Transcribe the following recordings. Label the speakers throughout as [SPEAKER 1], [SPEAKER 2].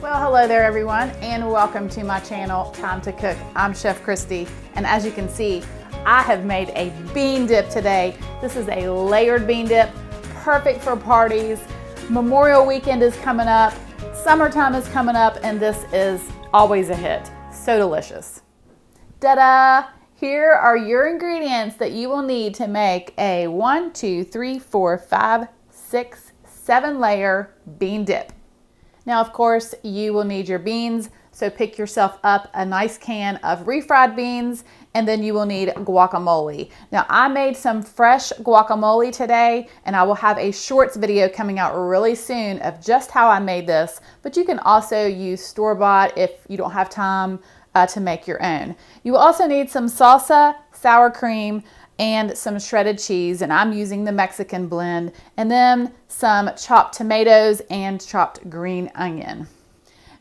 [SPEAKER 1] Well, hello there everyone, and welcome to my channel, Time to Cook. I'm Chef Christy, and as you can see, I have made a bean dip today. This is a layered bean dip, perfect for parties. Memorial weekend is coming up, summertime is coming up, and this is always a hit. So delicious. Ta-da! Here are your ingredients that you will need to make a 1, 2, 3, 4, 5, 6, 7 layer bean dip. Now, of course, you will need your beans, so pick yourself up a nice can of refried beans, and then you will need guacamole. Now, I made some fresh guacamole today, and I will have a shorts video coming out really soon of just how I made this, but you can also use store-bought if you don't have time to make your own. You will also need some salsa, sour cream, and some shredded cheese, and I'm using the Mexican blend, and then some chopped tomatoes and chopped green onion.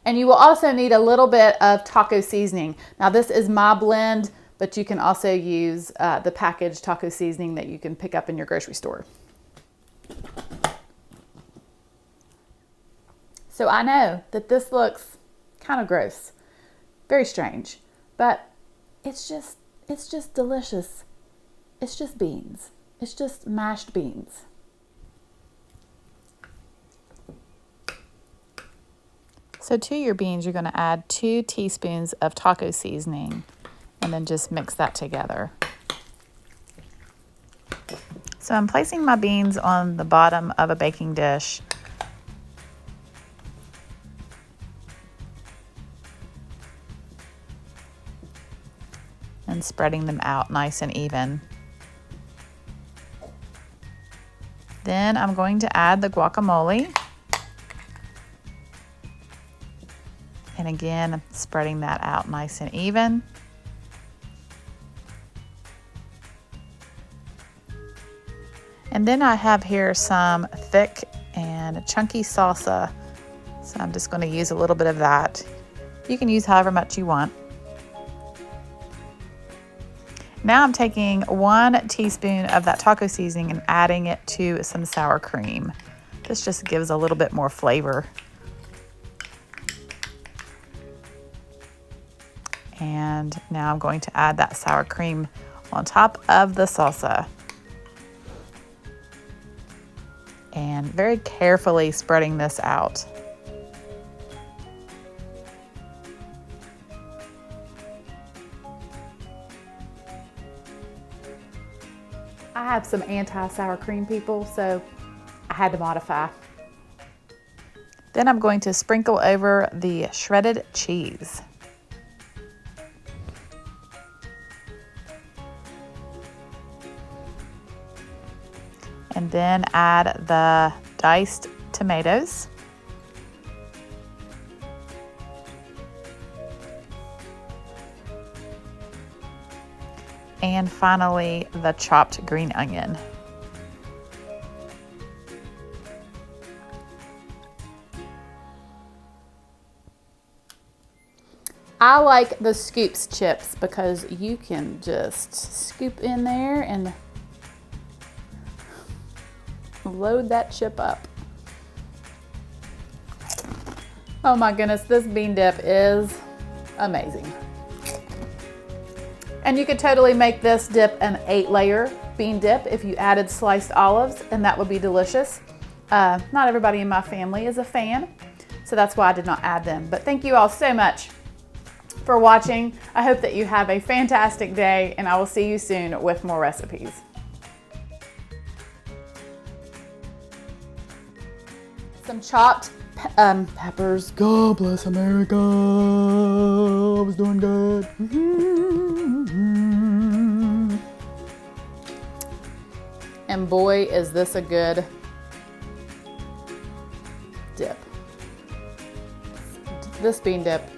[SPEAKER 1] And you will also need a little bit of taco seasoning. Now this is my blend, but you can also use the packaged taco seasoning that you can pick up in your grocery store. So I know that this looks kind of gross, very strange, but it's just delicious. It's just beans. It's just mashed beans. So to your beans, you're going to add 2 teaspoons of taco seasoning and then just mix that together. So I'm placing my beans on the bottom of a baking dish. And spreading them out nice and even. Then I'm going to add the guacamole. And again, spreading that out nice and even. And then I have here some thick and chunky salsa. So I'm just going to use a little bit of that. You can use however much you want. Now I'm taking 1 teaspoon of that taco seasoning and adding it to some sour cream. This just gives a little bit more flavor. And now I'm going to add that sour cream on top of the salsa. And very carefully spreading this out. I have some anti-sour cream people, so I had to modify. Then I'm going to sprinkle over the shredded cheese. And then add the diced tomatoes. And finally, the chopped green onion. I like the scoops chips because you can just scoop in there and load that chip up. Oh my goodness, this bean dip is amazing. And you could totally make this dip an 8-layer bean dip if you added sliced olives, and that would be delicious. Not everybody in my family is a fan, so that's why I did not add them. But thank you all so much for watching. I hope that you have a fantastic day, and I will see you soon with more recipes. Some chopped peppers. God bless America. I was doing good. And boy, is this a good dip. This bean dip